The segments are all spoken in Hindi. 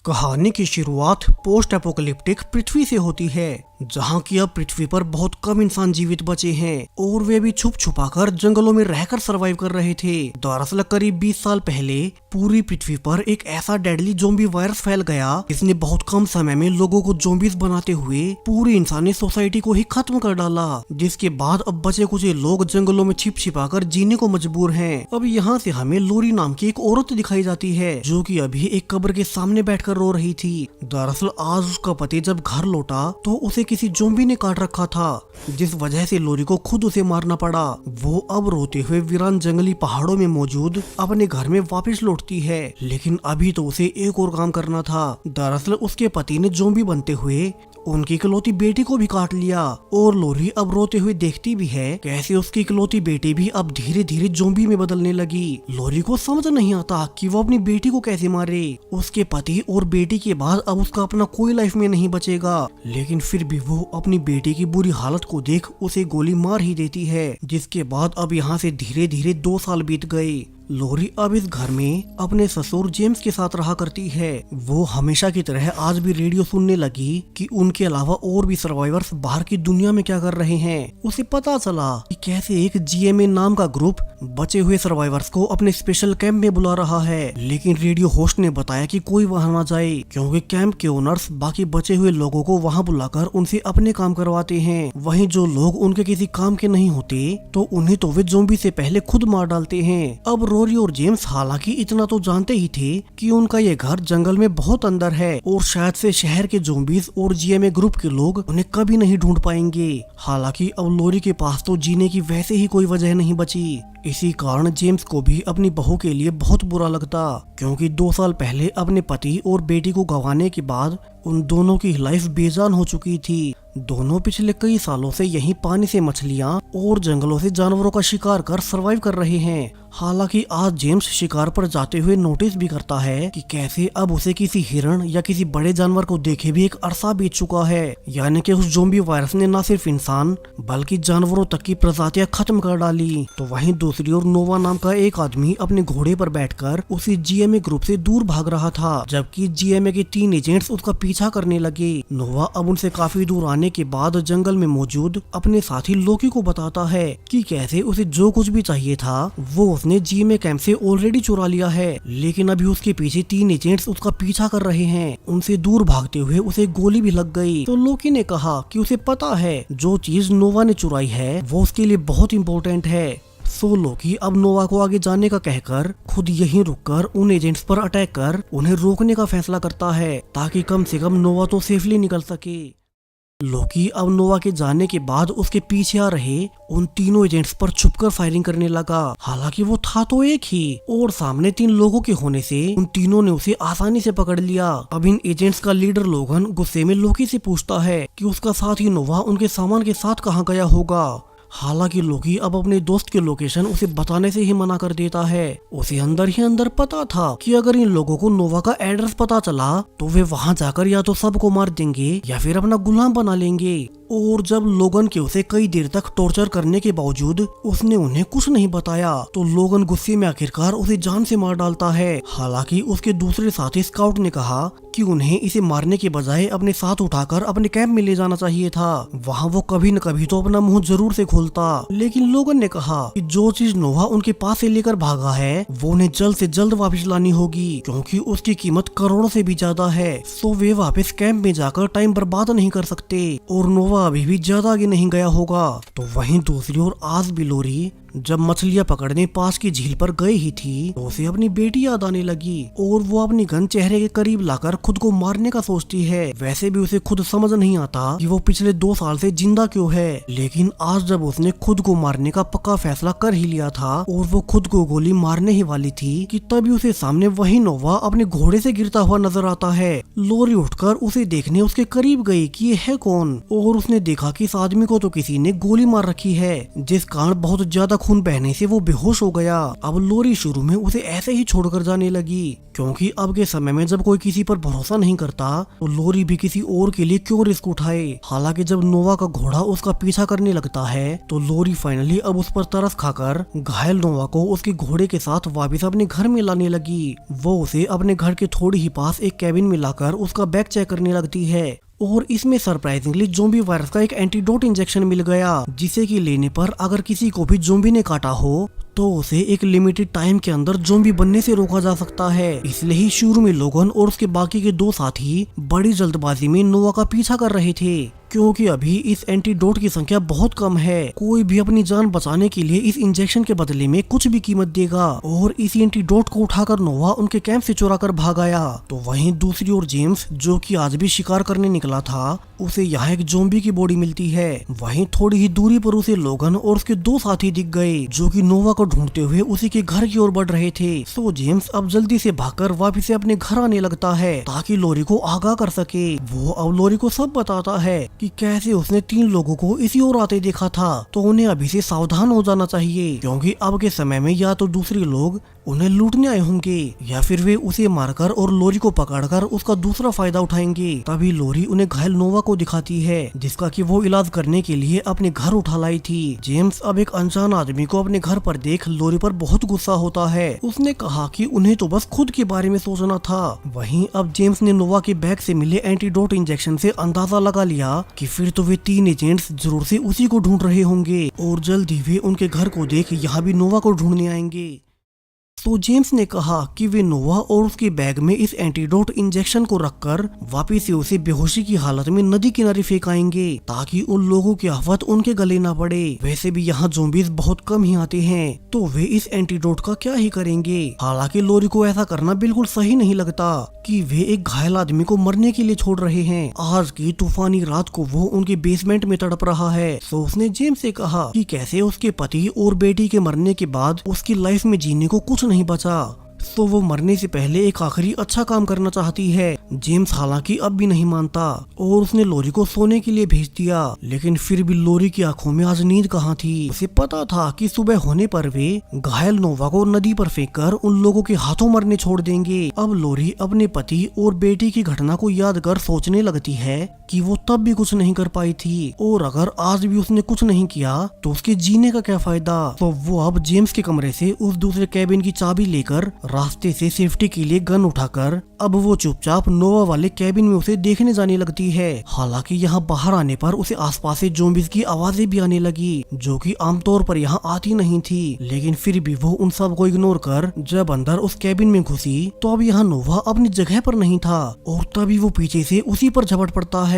कहानी की शुरुआत पोस्ट एपोकलिप्टिक पृथ्वी से होती है, जहाँ की अब पृथ्वी पर बहुत कम इंसान जीवित बचे हैं और वे भी छुप छुपाकर जंगलों में रहकर सरवाइव कर रहे थे। दरअसल करीब 20 साल पहले पूरी पृथ्वी पर एक ऐसा डेडली ज़ोंबी वायरस फैल गया, जिसने बहुत कम समय में लोगों को ज़ोंबीज बनाते हुए पूरी इंसानी सोसाइटी को ही खत्म कर डाला। जिसके बाद अब बचे कुछ लोग जंगलों में छिप छिपाकर जीने को मजबूर हैं। अब यहाँ से हमें लोरी नाम की एक औरत दिखाई जाती है, जो कि अभी एक कब्र के सामने बैठकर रो रही थी। दरअसल आज उसका पति जब घर लौटा तो उसे किसी ज़ोंबी ने काट रखा था, जिस वजह से लोरी को खुद उसे मारना पड़ा। वो अब रोते हुए वीरान जंगली पहाड़ों में मौजूद अपने घर में वापस लौटती है, लेकिन अभी तो उसे एक और काम करना था। दरअसल उसके पति ने ज़ोंबी बनते हुए उनकी इकलौती बेटी को भी काट लिया और लोरी अब रोते हुए देखती भी है कैसे उसकी इकलौती बेटी भी अब धीरे धीरे ज़ोंबी में बदलने लगी। लोरी को समझ नहीं आता कि वो अपनी बेटी को कैसे मारे। उसके पति और बेटी के बाद अब उसका अपना कोई लाइफ में नहीं बचेगा, लेकिन फिर भी वो अपनी बेटी की बुरी हालत को देख उसे गोली मार ही देती है। जिसके बाद अब यहाँ से धीरे धीरे 2 साल बीत गए। लोरी अब इस घर में अपने ससुर जेम्स के साथ रहा करती है। वो हमेशा की तरह आज भी रेडियो सुनने लगी कि उनके अलावा और भी सर्वाइवर्स बाहर की दुनिया में क्या कर रहे हैं। उसे पता चला कि कैसे एक जीएमए नाम का ग्रुप बचे हुए सर्वाइवर्स को अपने स्पेशल कैंप में बुला रहा है, लेकिन रेडियो होस्ट ने बताया कि कोई वहां ना जाए, क्योंकि कैंप के ओनर्स बाकी बचे हुए लोगों को वहां बुलाकर उनसे अपने काम करवाते हैं। वहीं जो लोग उनके किसी काम के नहीं होते तो उन्हें तो वे ज़ोंबी से पहले खुद मार डालते हैं। अब रोरी और जेम्स हालांकि इतना तो जानते ही थे कि उनका ये घर जंगल में बहुत अंदर है और शायद से शहर के ज़ोंबीज और जीएमए ग्रुप के लोग उन्हें कभी नहीं ढूंढ पाएंगे। हालांकि अब लोरी के पास तो जीने की वैसे ही कोई वजह नहीं बची। इसी कारण जेम्स को भी अपनी बहू के लिए बहुत बुरा लगता, क्योंकि 2 साल पहले अपने पति और बेटी को गंवाने के बाद उन दोनों की लाइफ बेजान हो चुकी थी। दोनों पिछले कई सालों से यहीं पानी से मछलियां और जंगलों से जानवरों का शिकार कर सरवाइव कर रहे हैं। हालांकि आज जेम्स शिकार पर जाते हुए नोटिस भी करता है कि कैसे अब उसे किसी हिरण या किसी बड़े जानवर को देखे भी एक अरसा बीत चुका है, यानी कि उस ज़ोंबी वायरस ने न सिर्फ इंसान बल्कि जानवरों तक की प्रजातियां खत्म कर डाली। तो वहीं दूसरी ओर नोवा नाम का एक आदमी अपने घोड़े पर बैठकर उसी जीएमए ग्रुप से दूर भाग रहा था, जबकि जीएमए के 3 एजेंट्स उसका पीछा करने लगे। नोवा अब उनसे काफी दूर आने के बाद जंगल में मौजूद अपने साथी लोकी को बताता है कि कैसे उसे जो कुछ भी चाहिए था वो उसने जीएमए कैंप से ऑलरेडी चुरा लिया है, लेकिन अभी उसके पीछे 3 एजेंट्स उसका पीछा कर रहे हैं। उनसे दूर भागते हुए उसे गोली भी लग गई। तो लोकी ने कहा कि उसे पता है जो चीज नोवा ने चुराई है वो उसके लिए बहुत इम्पोर्टेंट है। सो लोकी अब नोवा को आगे जाने का कहकर खुद यहीं रुककर उन एजेंट्स पर अटैक कर उन्हें रोकने का फैसला करता है, ताकि कम से कम नोवा तो सेफली निकल सके। लोकी अब नोवा के जाने के बाद उसके पीछे आ रहे उन तीनों एजेंट्स पर छुपकर फायरिंग करने लगा। हालांकि वो था तो एक ही और सामने 3 लोगों के होने से उन तीनों ने उसे आसानी से पकड़ लिया। अब इन एजेंट्स का लीडर लोगन गुस्से में लोकी से पूछता है कि उसका साथी नोवा उनके सामान के साथ कहाँ गया होगा। हालांकि लोकी अब अपने दोस्त के लोकेशन उसे बताने से ही मना कर देता है। उसे अंदर ही अंदर पता था कि अगर इन लोगों को नोवा का एड्रेस पता चला तो वे वहां जाकर या तो सबको मार देंगे या फिर अपना गुलाम बना लेंगे। और जब लोगन के उसे कई देर तक टॉर्चर करने के बावजूद उसने उन्हें कुछ नहीं बताया तो लोगन गुस्से में आखिरकार उसे जान से मार डालता है। हालांकि उसके दूसरे साथी स्काउट ने कहा कि उन्हें इसे मारने के बजाय अपने साथ उठाकर अपने कैंप में ले जाना चाहिए था, वहाँ वो कभी न कभी तो अपना मुंह जरूर से खोलता। लेकिन लोगन ने कहा कि जो चीज नोवा उनके पास से लेकर भागा है वो उन्हें जल्द से जल्द वापस लानी होगी, क्योंकि उसकी कीमत करोड़ों से भी ज्यादा है। सो वे वापस कैंप में जाकर टाइम बर्बाद नहीं कर सकते और नोवा अभी भी ज्यादा आगे नहीं गया होगा। तो वहीं दूसरी ओर आज भी लोरी जब मछलियां पकड़ने पास की झील पर गई ही थी तो उसे अपनी बेटी याद आने लगी और वो अपनी गन चेहरे के करीब लाकर खुद को मारने का सोचती है। वैसे भी उसे खुद समझ नहीं आता कि वो पिछले 2 साल से जिंदा क्यों है, लेकिन आज जब उसने खुद को मारने का पक्का फैसला कर ही लिया था और वो खुद को गोली मारने ही वाली थी कि तभी उसे सामने वही नोवा अपने घोड़े से गिरता हुआ नजर आता है। लोरी उठकर उसे देखने उसके करीब गई कि ये है कौन, और उसने देखा कि इस आदमी को तो किसी ने गोली मार रखी है, जिस कारण बहुत ज्यादा खून बहने से वो बेहोश हो गया। अब लोरी शुरू में उसे ऐसे ही छोड़कर जाने लगी, क्योंकि अब के समय में जब कोई किसी पर भरोसा नहीं करता तो लोरी भी किसी और के लिए क्यों रिस्क उठाए। हालांकि जब नोवा का घोड़ा उसका पीछा करने लगता है तो लोरी फाइनली अब उस पर तरस खाकर घायल नोवा को उसके घोड़े के साथ वापस अपने घर में लाने लगी। वो उसे अपने घर के थोड़ी ही पास एक कैबिन में लाकर उसका बैग चेक करने लगती है और इसमें सरप्राइजिंगली ज़ोंबी वायरस का एक एंटीडोट इंजेक्शन मिल गया, जिसे कि लेने पर अगर किसी को भी ज़ोंबी ने काटा हो तो उसे एक लिमिटेड टाइम के अंदर ज़ोंबी बनने से रोका जा सकता है। इसलिए ही शुरू में लोगन और उसके बाकी के दो साथी बड़ी जल्दबाजी में नोवा का पीछा कर रहे थे, क्योंकि अभी इस एंटीडोट की संख्या बहुत कम है। कोई भी अपनी जान बचाने के लिए इस इंजेक्शन के बदले में कुछ भी कीमत देगा और इस एंटीडोट को उठाकर नोवा उनके कैंप से चुरा कर भाग आया। तो वहीं दूसरी ओर जेम्स, जो कि आज भी शिकार करने निकला था, उसे यहाँ एक ज़ोंबी की बॉडी मिलती है। वहीं थोड़ी ही दूरी पर उसे लोगन और उसके दो साथी दिख गए, जो कि नोवा को ढूंढते हुए उसी के घर की ओर बढ़ रहे थे। सो जेम्स अब जल्दी से भागकर वापस से अपने घर आने लगता है ताकि लोरी को आगाह कर सके। वो अब लोरी को सब बताता है कि कैसे उसने 3 लोगों को इसी ओर आते देखा था, तो उन्हें अभी से सावधान हो जाना चाहिए, क्योंकि अब के समय में या तो दूसरे लोग उन्हें लूटने आए होंगे या फिर वे उसे मारकर और लोरी को पकड़कर उसका दूसरा फायदा उठाएंगे। तभी लोरी उन्हें घायल नोवा को दिखाती है, जिसका कि वो इलाज करने के लिए अपने घर उठा लाई थी। जेम्स अब एक अनजान आदमी को अपने घर पर देख लोरी पर बहुत गुस्सा होता है। उसने कहा कि उन्हें तो बस खुद के बारे में सोचना था। वहीं अब जेम्स ने नोवा के बैग से मिले एंटीडोट इंजेक्शन से अंदाजा लगा लिया कि फिर तो वे 3 एजेंट्स जरूर से उसी को ढूंढ रहे होंगे और जल्द ही वे उनके घर को देख यहाँ भी नोवा को ढूंढने आएंगे। तो जेम्स ने कहा कि वे नोवा और उसके बैग में इस एंटीडोट इंजेक्शन को रखकर वापिस से उसे बेहोशी की हालत में नदी किनारे फेंक आएंगे, ताकि उन लोगों की आफत उनके गले ना पड़े। वैसे भी यहाँ ज़ोंबीज़ बहुत कम ही आते हैं, तो वे इस एंटीडोट का क्या ही करेंगे। हालांकि लोरी को ऐसा करना बिल्कुल सही नहीं लगता कि वे एक घायल आदमी को मरने के लिए छोड़ रहे हैं। आज की तूफानी रात को वो उनके बेसमेंट में तड़प रहा है। तो उसने जेम्स से कहा कि कैसे उसके पति और बेटी के मरने के बाद उसकी लाइफ में जीने को कुछ नहीं बचा, तो वो मरने से पहले एक आखिरी अच्छा काम करना चाहती है। जेम्स हालांकि अब भी नहीं मानता और उसने लोरी को सोने के लिए भेज दिया, लेकिन फिर भी लोरी की आंखों में आज नींद कहाँ थी। उसे पता था कि सुबह होने पर वे घायल नोवा को नदी पर फेंककर उन लोगों के हाथों मरने छोड़ देंगे। अब लोरी अपने पति और बेटी की घटना को याद कर सोचने लगती है कि वो तब भी कुछ नहीं कर पाई थी, और अगर आज भी उसने कुछ नहीं किया तो उसके जीने का क्या फायदा। तो वो अब जेम्स के कमरे से उस दूसरे कैबिन की चाबी लेकर रास्ते से सेफ्टी के लिए गन उठाकर अब वो चुपचाप नोवा वाले कैबिन में उसे देखने जाने लगती है। हालांकि यहाँ बाहर आने पर उसे आसपास से ज़ोंबीज़ की आवाजें भी आने लगी, जो कि आमतौर पर यहाँ आती नहीं थी, लेकिन फिर भी वो उन सब को इग्नोर कर जब अंदर उस कैबिन में घुसी तो अब यहाँ नोवा अपनी जगह पर नहीं था, और तभी वो पीछे से उसी पर झपट पड़ता है।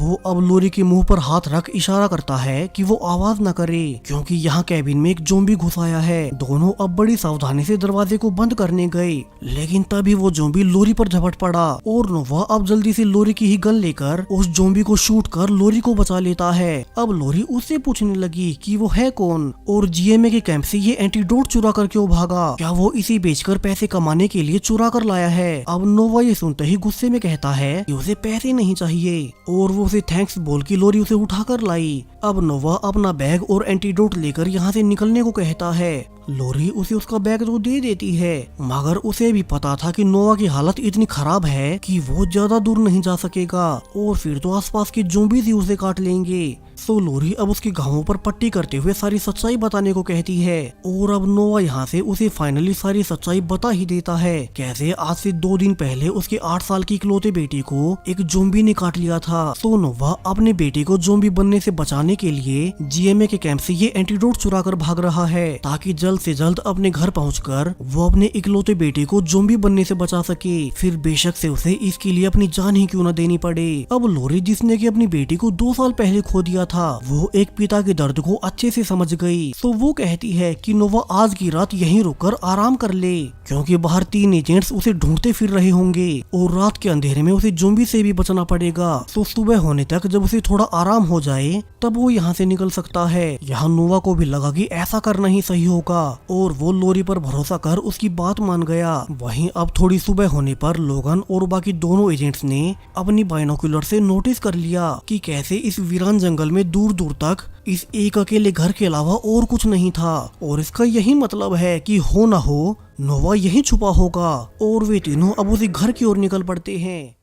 वो अब लोरी के मुंह पर हाथ रख इशारा करता है कि वो आवाज न करे, क्योंकि यहाँ कैबिन में एक ज़ोंबी घुस आया है। दोनों अब बड़ी सावधानी से दरवाजे को बंद करने गए, लेकिन तभी वो ज़ोंबी लोरी पर झपट पड़ा और नोवा अब जल्दी से लोरी की ही गन लेकर उस ज़ोंबी को शूट कर लोरी को बचा लेता है। अब लोरी उससे पूछने लगी कि वो है कौन और जीएमए के कैंप से ये एंटीडोट चुरा कर क्यों भागा, क्या वो इसे बेचकर पैसे कमाने के लिए चुरा कर लाया है। अब नोवा ये सुनते ही गुस्से में कहता है कि उसे पैसे नहीं चाहिए और वो उसे थैंक्स बोल के लोरी उसे उठाकर लाई। अब नोवा अपना बैग और एंटीडोट लेकर यहाँ से निकलने को कहता है। लोरी उसे उसका बैग तो दे देती है, मगर उसे भी पता था कि नोवा की हालत इतनी खराब है कि वो ज्यादा दूर नहीं जा सकेगा और फिर तो आसपास के ज़ोंबी ही उसे काट लेंगे। तो लोरी अब उसके घावों पर पट्टी करते हुए सारी सच्चाई बताने को कहती है, और अब नोवा यहाँ से उसे फाइनली सारी सच्चाई बता ही देता है। कैसे आज से 2 दिन पहले उसके 8 साल की इकलौते बेटी को एक ज़ोंबी ने काट लिया था। तो नोवा अपने बेटी को ज़ोंबी बनने से बचाने के लिए जीएमए के कैंप से ये एंटीडोट चुरा कर भाग रहा है, ताकि जल्द से जल्द अपने घर पहुंचकर वो अपने इकलौते बेटे को ज़ोंबी बनने से बचा सके, फिर बेशक से उसे इसके लिए अपनी जान ही क्यों न देनी पड़े। अब लोरी, जिसने की अपनी बेटी को 2 साल पहले खो दिया था, वो एक पिता के दर्द को अच्छे से समझ गई। तो वो कहती है कि नोवा आज की रात यहीं रुककर आराम कर ले, क्योंकि बाहर 3 एजेंट्स उसे ढूंढते फिर रहे होंगे और रात के अंधेरे में उसे ज़ोंबी से भी बचना पड़ेगा। तो सुबह होने तक जब उसे थोड़ा आराम हो जाए तब वो यहाँ से निकल सकता है। यहाँ नोवा को भी लगा कि ऐसा करना ही सही होगा और वो लोरी पर भरोसा कर उसकी बात मान गया। वहीं अब थोड़ी सुबह होने पर लोगन और बाकी दोनों एजेंट्स ने अपनी बाइनोकुलर से नोटिस कर लिया कि कैसे इस वीरान जंगल में में दूर दूर तक इस एक अकेले घर के अलावा और कुछ नहीं था, और इसका यही मतलब है कि हो ना हो नोवा यहीं छुपा होगा। और वे तीनों अब उसी घर की ओर निकल पड़ते हैं।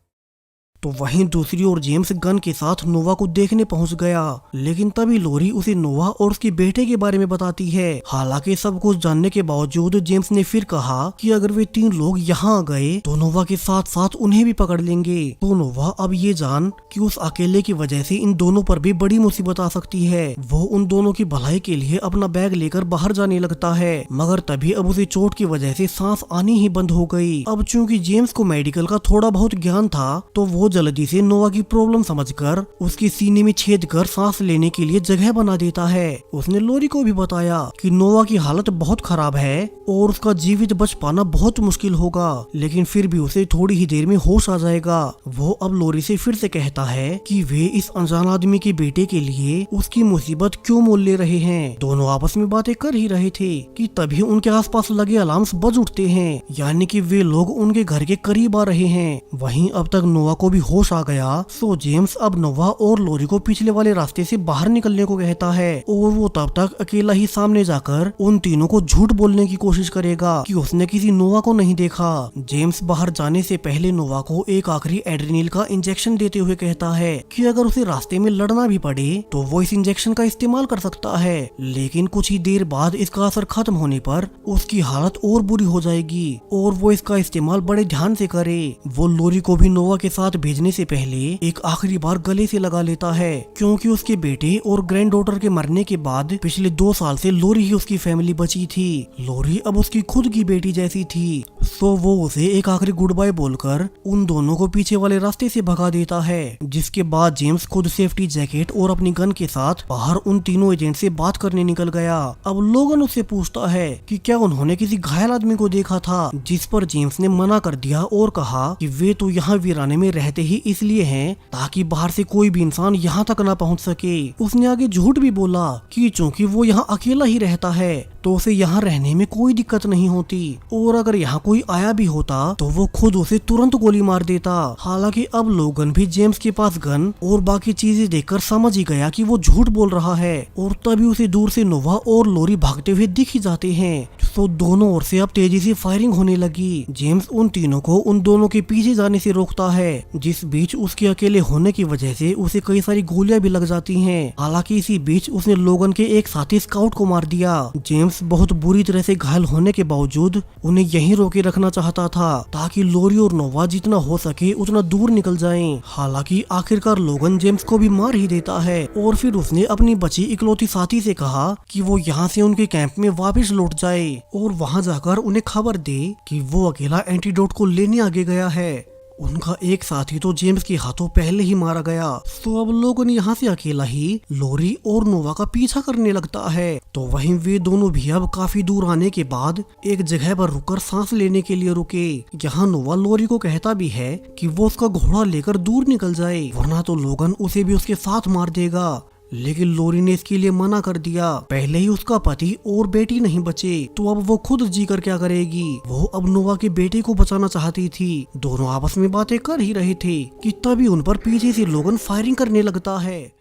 तो वहीं दूसरी ओर जेम्स गन के साथ नोवा को देखने पहुंच गया, लेकिन तभी लोरी उसे नोवा और उसके बेटे के बारे में बताती है। हालांकि सब कुछ जानने के बावजूद जेम्स ने फिर कहा कि अगर वे तीन लोग यहाँ आ गए तो नोवा के साथ साथ उन्हें भी पकड़ लेंगे। तो नोवा अब ये जान कि उस अकेले की वजह से इन दोनों पर भी बड़ी मुसीबत आ सकती है, वो उन दोनों की भलाई के लिए अपना बैग लेकर बाहर जाने लगता है। मगर तभी अब उसे चोट की वजह से सांस आनी ही बंद हो गई। अब चूंकि जेम्स को मेडिकल का थोड़ा बहुत ज्ञान था, तो वो जल्दी से नोवा की प्रॉब्लम समझकर उसके सीने में छेद कर सांस लेने के लिए जगह बना देता है। उसने लोरी को भी बताया कि नोवा की हालत बहुत खराब है और उसका जीवित बच पाना बहुत मुश्किल होगा, लेकिन फिर भी उसे थोड़ी ही देर में होश आ जाएगा। वो अब लोरी से फिर से कहता है कि वे इस अनजान आदमी के बेटे के लिए उसकी मुसीबत क्यों मोल ले रहे हैं। दोनों आपस में बातें कर ही रहे थे कि तभी उनके आसपास लगे अलार्म्स बज उठते हैं, यानी कि वे लोग उनके घर के करीब आ रहे हैं। वहीं अब तक नोवा को भी होश आ गया। सो जेम्स अब नोवा और लोरी को पिछले वाले रास्ते से बाहर निकलने को कहता है, और वो तब तक अकेला ही सामने जाकर उन तीनों को झूठ बोलने की कोशिश करेगा कि उसने किसी नोवा को नहीं देखा। जेम्स बाहर जाने से पहले नोवा को एक आखिरी एड्रेनलिन का इंजेक्शन देते हुए कहता है कि अगर उसे रास्ते में लड़ना भी पड़े तो वो इस इंजेक्शन का इस्तेमाल कर सकता है, लेकिन कुछ ही देर बाद इसका असर खत्म होने पर उसकी हालत और बुरी हो जाएगी और वो इसका इस्तेमाल बड़े ध्यान से करे। वो लोरी को भी नोवा के साथ भेजने से पहले एक आखिरी बार गले से लगा लेता है, क्योंकि उसके बेटे और ग्रैंड डॉटर के मरने के बाद पिछले 2 साल से लोरी ही उसकी फैमिली बची थी। लोरी अब उसकी खुद की बेटी जैसी थी। सो वो उसे एक आखिरी गुड बाय बोलकर उन दोनों को पीछे वाले रास्ते से भगा देता है, जिसके बाद जेम्स खुद सेफ्टी जैकेट और अपनी गन के साथ बाहर उन तीनों एजेंट से बात करने निकल गया। अब लोगन उससे पूछता है कि क्या उन्होंने किसी घायल आदमी को देखा था, जिस पर जेम्स ने मना कर दिया और कहा कि वे तो यहाँ वीराने में रहते ही इसलिए हैं ताकि बाहर से कोई भी इंसान यहाँ तक न पहुँच सके। उसने आगे झूठ भी बोला कि चूंकि वो यहाँ अकेला ही रहता है तो उसे यहाँ रहने में कोई दिक्कत नहीं होती, और अगर यहाँ कोई आया भी होता तो वो खुद उसे तुरंत गोली मार देता। हालांकि अब लोगन भी जेम्स के पास गन और बाकी चीजें देखकर समझ ही गया कि वो झूठ बोल रहा है, और तभी उसे दूर से नोवा और लोरी भागते हुए दिख ही जाते हैं। तो दोनों ओर से अब तेजी से फायरिंग होने लगी। जेम्स उन तीनों को उन दोनों के पीछे जाने से रोकता है, जिस बीच उसके अकेले होने की वजह से उसे कई सारी गोलियां भी लग जाती हैं। हालांकि इसी बीच उसने लोगन के एक साथी स्काउट को मार दिया। जेम्स बहुत बुरी तरह से घायल होने के बावजूद उन्हें यहीं रोके रखना चाहता था ताकि लोरी और नोवा जितना हो सके उतना दूर निकल जाएं। हालांकि आखिरकार लोगन जेम्स को भी मार ही देता है, और फिर उसने अपनी बची इकलौती साथी से कहा कि वो यहाँ से उनके कैंप में वापस लौट जाए और वहाँ जाकर उन्हें खबर दे कि वो अकेला एंटीडोट को लेने आगे गया है। उनका एक साथी तो जेम्स के हाथों पहले ही मारा गया। तो अब लोगों ने यहाँ से अकेला ही लोरी और नोवा का पीछा करने लगता है। तो वहीं वे दोनों भी अब काफी दूर आने के बाद एक जगह पर रुककर सांस लेने के लिए रुके। यहाँ नोवा लोरी को कहता भी है कि वो उसका घोड़ा लेकर दूर निकल जाए, वरना तो लोगन उसे भी उसके साथ मार देगा। लेकिन लोरी ने इसके लिए मना कर दिया। पहले ही उसका पति और बेटी नहीं बचे, तो अब वो खुद जी कर क्या करेगी। वो अब नोवा के बेटे को बचाना चाहती थी। दोनों आपस में बातें कर ही रहे थे कि तभी उन पर पीछे से लोगन फायरिंग करने लगता है,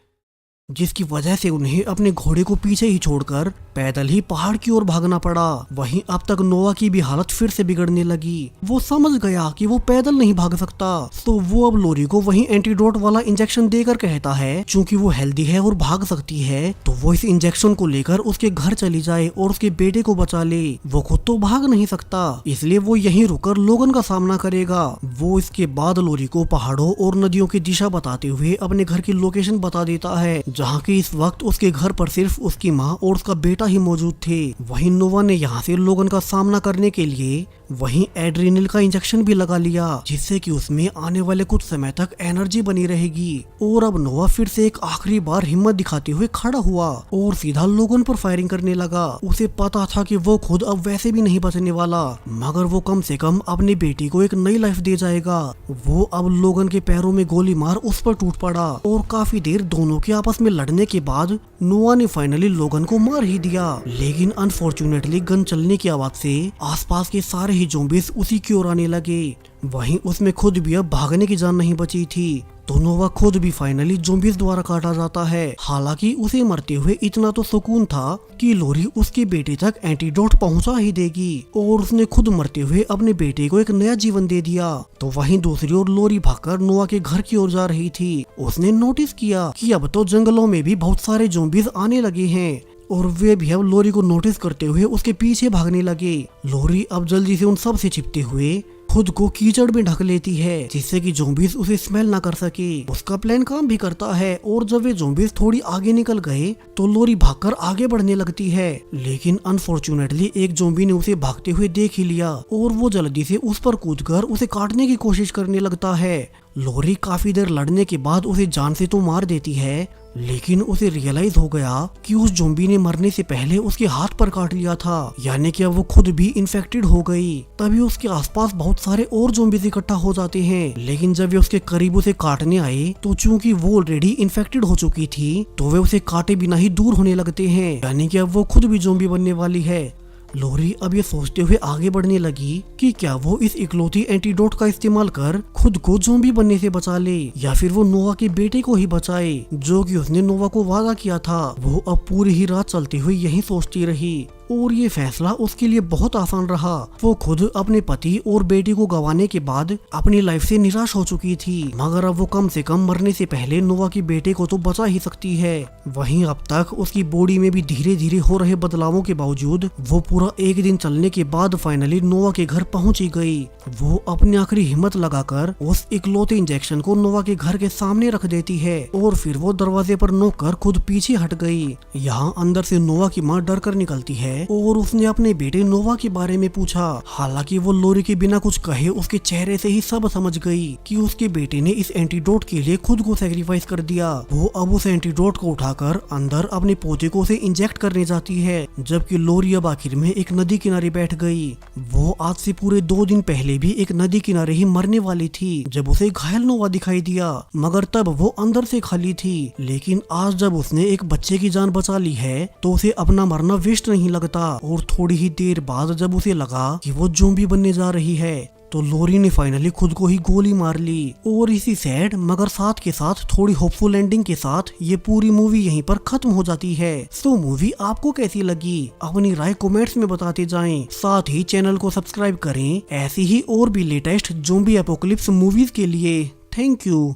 जिसकी वजह से उन्हें अपने घोड़े को पीछे ही छोड़कर पैदल ही पहाड़ की ओर भागना पड़ा। वहीं अब तक नोवा की भी हालत फिर से बिगड़ने लगी। वो समझ गया कि वो पैदल नहीं भाग सकता, तो वो अब लोरी को वहीं एंटीडोट वाला इंजेक्शन देकर कहता है चूंकि वो हेल्दी है और भाग सकती है तो वो इस इंजेक्शन को लेकर उसके घर चली जाए और उसके बेटे को बचा ले। वो खुद तो भाग नहीं सकता, इसलिए वो यहीं रुककर लोगन का सामना करेगा। वो इसके बाद लोरी को पहाड़ों और नदियों की दिशा बताते हुए अपने घर की लोकेशन बता देता है, जहाँ की इस वक्त उसके घर पर सिर्फ उसकी माँ और उसका बेटा ही मौजूद थे। वहीं नोवा ने यहाँ से लोगन का सामना करने के लिए वहीं एड्रेनलिन का इंजेक्शन भी लगा लिया, जिससे कि उसमें आने वाले कुछ समय तक एनर्जी बनी रहेगी। और अब नोवा फिर से एक आखिरी बार हिम्मत दिखाते हुए खड़ा हुआ और सीधा लोगन पर फायरिंग करने लगा। उसे पता था कि वो खुद अब वैसे भी नहीं बचने वाला, मगर वो कम से कम अपनी बेटी को एक नई लाइफ दे जाएगा। वो अब लोगन के पैरों में गोली मार उस पर टूट पड़ा और काफी देर दोनों के आपस में लड़ने के बाद नोवा ने फाइनली लोगन को मार ही दिया। लेकिन अनफॉर्चुनेटली गन चलने की आवाज से आसपास के सारे ही ज़ॉम्बीज़ उसी की ओर आने लगे। वहीं उसमें खुद भी अब भागने की जान नहीं बची थी। तो नोवा खुद भी फाइनली ज़ॉम्बीज़ द्वारा काटा जाता है। हालांकि उसे मरते हुए इतना तो सुकून था कि लोरी उसके बेटे तक एंटीडोट पहुंचा ही देगी और उसने खुद मरते हुए अपने बेटे को एक नया जीवन दे दिया। तो वहीं दूसरी ओर लोरी भागकर नोवा के घर की ओर जा रही थी। उसने नोटिस किया कि अब तो जंगलों में भी बहुत सारे ज़ॉम्बीज़ आने लगे हैं और वे भी अब लोरी को नोटिस करते हुए उसके पीछे भागने लगे। लोरी अब जल्दी से उन सब से छिपते हुए खुद को कीचड़ में ढक लेती है जिससे कि ज़ॉम्बीज़ उसे स्मेल ना कर सके। उसका प्लान काम भी करता है और जब वे ज़ॉम्बीज़ थोड़ी आगे निकल गए तो लोरी भागकर आगे बढ़ने लगती है, लेकिन अनफॉर्चुनेटली एक ज़ॉम्बी ने उसे भागते हुए देख ही लिया और वो जल्दी से उस पर कूदकर उसे काटने की कोशिश करने लगता है। लोरी काफी देर लड़ने के बाद उसे जान से तो मार देती है, लेकिन उसे रियलाइज हो गया कि उस ज़ॉम्बी ने मरने से पहले उसके हाथ पर काट लिया था, यानी कि अब वो खुद भी इन्फेक्टेड हो गई। तभी उसके आसपास बहुत सारे और ज़ॉम्बीज़ इकट्ठा हो जाते हैं, लेकिन जब वे उसके करीब उसे काटने आए तो चूंकि वो ऑलरेडी इन्फेक्टेड हो चुकी थी तो वे उसे काटे बिना ही दूर होने लगते हैं, यानी कि अब वो खुद भी ज़ॉम्बी बनने वाली है। लोरी अब ये सोचते हुए आगे बढ़ने लगी कि क्या वो इस इकलौती एंटीडोट का इस्तेमाल कर खुद को ज़ॉम्बी बनने से बचा ले या फिर वो नोवा के बेटे को ही बचाए, जो कि उसने नोवा को वादा किया था। वो अब पूरी ही रात चलती हुई यही सोचती रही और ये फैसला उसके लिए बहुत आसान रहा। वो खुद अपने पति और बेटी को गंवाने के बाद अपनी लाइफ से निराश हो चुकी थी, मगर अब वो कम से कम मरने से पहले नोवा के बेटे को तो बचा ही सकती है। वहीं अब तक उसकी बॉडी में भी धीरे धीरे हो रहे बदलावों के बावजूद वो पूरा एक दिन चलने के बाद फाइनली नोवा के घर पहुंच ही गई। वो अपनी आखिरी हिम्मत लगाकर उस इकलौते इंजेक्शन को नोवा के घर के सामने रख देती है और फिर वो दरवाजे पर नोक कर खुद पीछे हट गई। यहाँ अंदर से नोवा की माँ डर कर निकलती है और उसने अपने बेटे नोवा के बारे में पूछा। हालांकि वो लोरी के बिना कुछ कहे उसके चेहरे से ही सब समझ गई कि उसके बेटे ने इस एंटीडोट के लिए खुद को सैक्रिफाइस कर दिया। वो अब उस एंटीडोट को उठाकर अंदर अपने पोते को उसे इंजेक्ट करने जाती है, जबकि लोरी अब आखिर में एक नदी किनारे बैठ गई। वो आज से पूरे 2 दिन पहले भी एक नदी किनारे ही मरने वाली थी जब उसे घायल नोवा दिखाई दिया, मगर तब वो अंदर से खाली थी। लेकिन आज जब उसने एक बच्चे की जान बचा ली है तो उसे अपना मरना वेस्ट नहीं लगता और थोड़ी ही देर बाद जब उसे लगा कि वो ज़ॉम्बी बनने जा रही है तो लोरी ने फाइनली खुद को ही गोली मार ली। और इसी सैड मगर साथ के साथ थोड़ी होपफुल एंडिंग के साथ ये पूरी मूवी यहीं पर खत्म हो जाती है। तो मूवी आपको कैसी लगी अपनी राय कमेंट्स में बताते जाएं। साथ ही चैनल को सब्सक्राइब करें ऐसी ही और भी लेटेस्ट ज़ॉम्बी एपोकलिप्स मूवीज के लिए। Thank you.